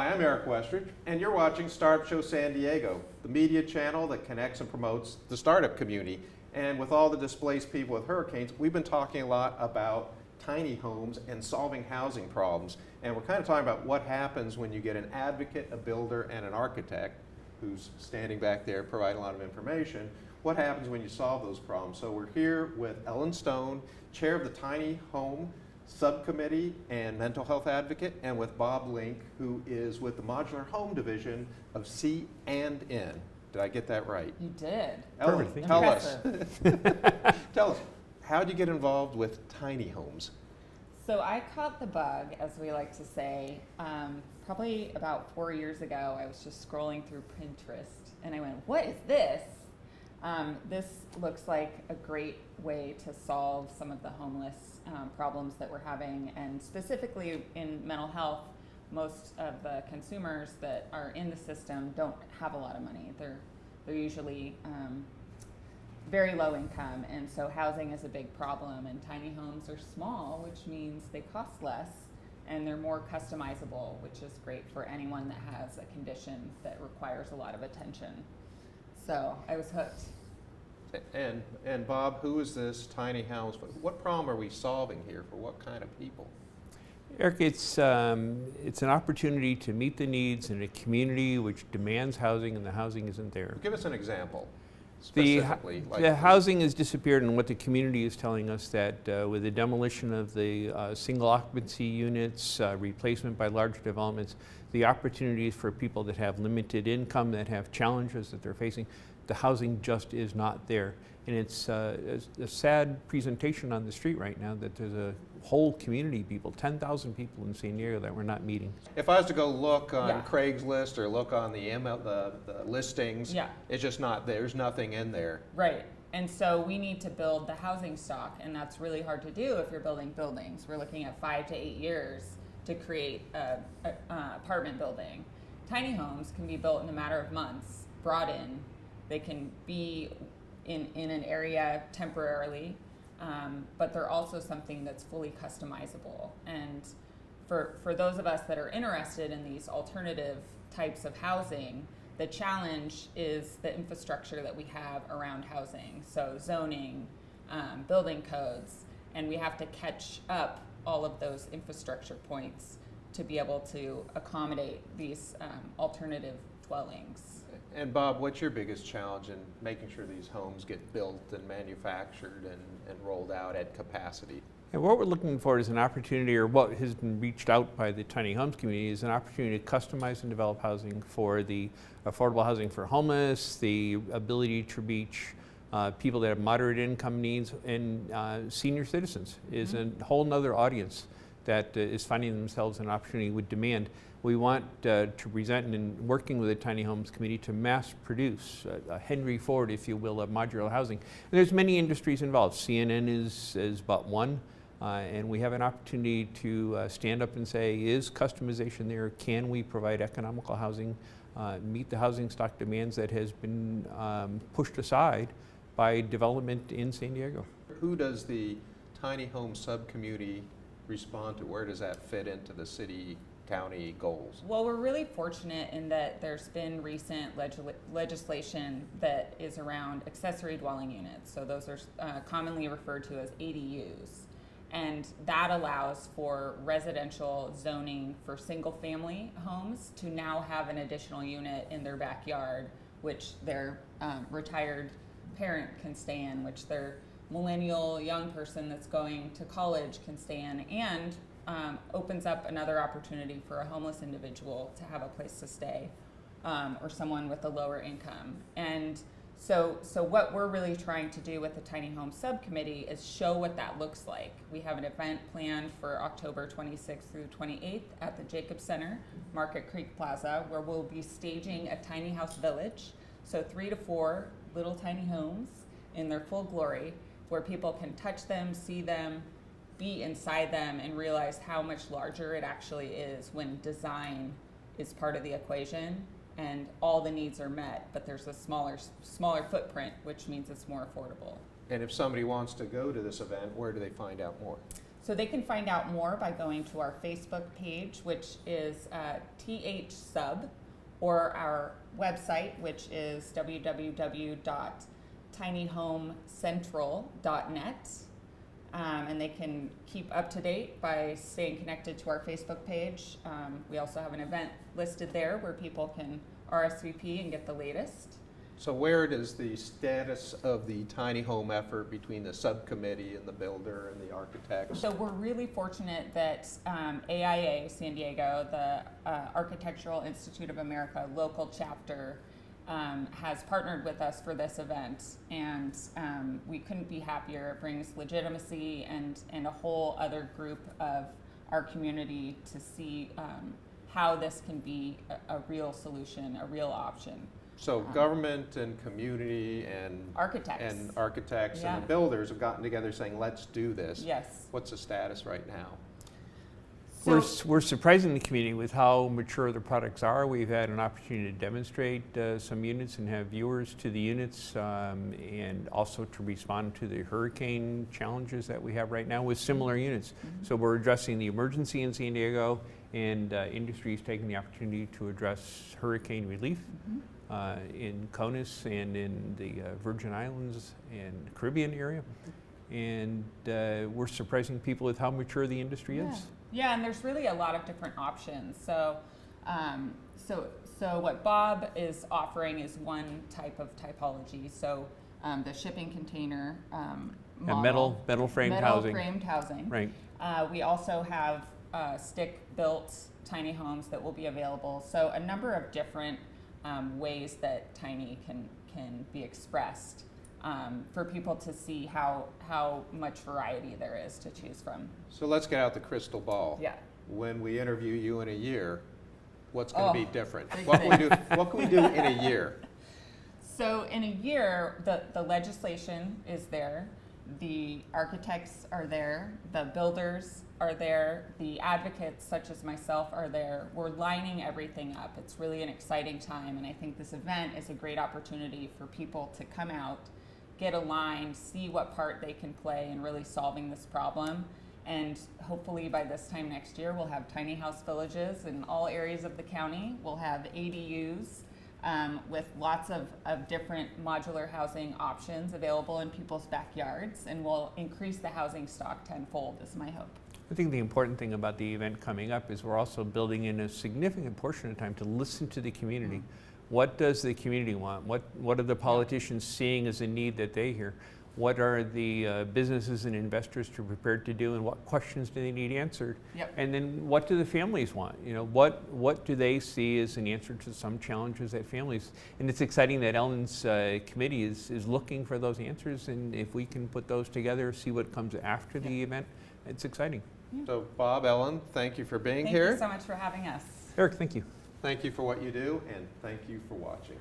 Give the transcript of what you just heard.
Hi, I'm Eric Westridge, and you're watching Startup Show San Diego, the media channel that connects and promotes the startup community. And with all the displaced people with hurricanes, we've been talking a lot about tiny homes and solving housing problems. And we're kind of talking about what happens when you get an advocate, a builder, and an architect who's standing back there providing a lot of information. What happens when you solve those problems? So we're here with Ellen Stone, chair of the Tiny Home Subcommittee and mental health advocate, and with Bob Link, who is with the Modular Home Division of C&N. Did I get that right? You did. Ellen, Perfect. tell us. Tell us, how did you get involved with tiny homes? So I caught the bug, as we like to say, probably about 4 years ago. I was just scrolling through Pinterest, and I went, what is this? This looks like a great way to solve some of the homeless problems that we're having, and specifically in mental health, most of the consumers that are in the system don't have a lot of money. They're usually very low income, and so housing is a big problem, and tiny homes are small, which means they cost less, and they're more customizable, which is great for anyone that has a condition that requires a lot of attention. So I was hooked. And Bob, who is this tiny house? What problem are we solving here for what kind of people? Eric, it's an opportunity to meet the needs in a community which demands housing, and the housing isn't there. Give us an example, The specifically. housing has disappeared, and what the community is telling us that with the demolition of the single occupancy units, replacement by larger developments, the opportunities for people that have limited income, that have challenges that they're facing, the housing just is not there. And it's a sad presentation on the street right now that there's a whole community of people, 10,000 people in San Diego that we're not meeting. If I was to go look on Yeah. Craigslist or look on the listings, Yeah. it's just not, there's nothing in there. Right. And so we need to build the housing stock, and that's really hard to do if you're building buildings. We're looking at 5 to 8 years to create a apartment building. Tiny homes can be built in a matter of months, brought in. They can be in an area temporarily, but they're also something that's fully customizable. And for those of us that are interested in these alternative types of housing, the challenge is the infrastructure that we have around housing. So zoning, building codes, and we have to catch up all of those infrastructure points to be able to accommodate these alternative dwellings. And Bob, what's your biggest challenge in making sure these homes get built and manufactured and rolled out at capacity? And what we're looking for is an opportunity, or what has been reached out by the tiny homes community, is an opportunity to customize and develop housing for the affordable housing for homeless, the ability to reach people that have moderate income needs, and senior citizens is a whole nother audience that is finding themselves an opportunity with demand. We want to present, and working with the Tiny Homes Committee, to mass produce a Henry Ford, if you will, of modular housing. And there's many industries involved. CNN is but one, and we have an opportunity to stand up and say, is customization there? Can we provide economical housing, meet the housing stock demands that has been pushed aside by development in San Diego? Who does the Tiny Home Subcommittee respond to? Where does that fit into the city county goals? Well, we're really fortunate in that there's been recent legislation that is around accessory dwelling units. So those are commonly referred to as ADUs. And that allows for residential zoning for single family homes to now have an additional unit in their backyard, which their retired parent can stay in, which their millennial young person that's going to college can stay in, and opens up another opportunity for a homeless individual to have a place to stay, or someone with a lower income. And so what we're really trying to do with the Tiny Home Subcommittee is show what that looks like. We have an event planned for October 26th through 28th at the Jacobs Center, Market Creek Plaza, where we'll be staging a tiny house village. So 3 to 4 little tiny homes in their full glory, where people can touch them, see them, be inside them, and realize how much larger it actually is when design is part of the equation and all the needs are met, but there's a smaller footprint, which means it's more affordable. And if somebody wants to go to this event, where do they find out more? So they can find out more by going to our Facebook page, which is TH Sub, or our website, which is www.tinyhomecentral.net. And they can keep up to date by staying connected to our Facebook page. We also have an event listed there where people can RSVP and get the latest. So where does the status of the tiny home effort between the subcommittee and the builder and the architects? So we're really fortunate that AIA San Diego, the Architectural Institute of America local chapter, has partnered with us for this event, and we couldn't be happier. It brings legitimacy and a whole other group of our community to see how this can be a real solution, a real option. So government and community and Architects. and Yeah. the builders have gotten together saying, let's do this. Yes. What's the status right now? So, We're surprising the community with how mature the products are. We've had an opportunity to demonstrate some units and have viewers to the units, and also to respond to the hurricane challenges that we have right now with similar units. So we're addressing the emergency in San Diego, and industry is taking the opportunity to address hurricane relief in CONUS and in the Virgin Islands and Caribbean area. And we're surprising people with how mature the industry is. Yeah, and there's really a lot of different options. So, so what Bob is offering is one type of typology. So, the shipping container model, metal framed metal housing. framed housing. Right. We also have stick-built tiny homes that will be available. So, a number of different ways that tiny can be expressed. For people to see how much variety there is to choose from. So let's get out the crystal ball. Yeah. When we interview you in a year, what's going to be different? big What can we do? What can we do in a year? So in a year, the legislation is there, the architects are there, the builders are there, the advocates such as myself are there. We're lining everything up. It's really an exciting time, and I think this event is a great opportunity for people to come out, get aligned, see what part they can play in really solving this problem. And hopefully by this time next year, we'll have tiny house villages in all areas of the county. We'll have ADUs with lots of different modular housing options available in people's backyards, and we'll increase the housing stock tenfold is my hope. I think the important thing about the event coming up is we're also building in a significant portion of time to listen to the community. What does the community want? What are the politicians seeing as a need that they hear? What are the businesses and investors prepared to do, and what questions do they need answered? Yep. And then what do the families want? You know, what do they see as an answer to some challenges that families? And it's exciting that Ellen's committee is looking for those answers, and if we can put those together, see what comes after the event, it's exciting. So Bob, Ellen, thank you for being Thank here. you so much for having us. Eric, thank you. Thank you for what you do, and thank you for watching.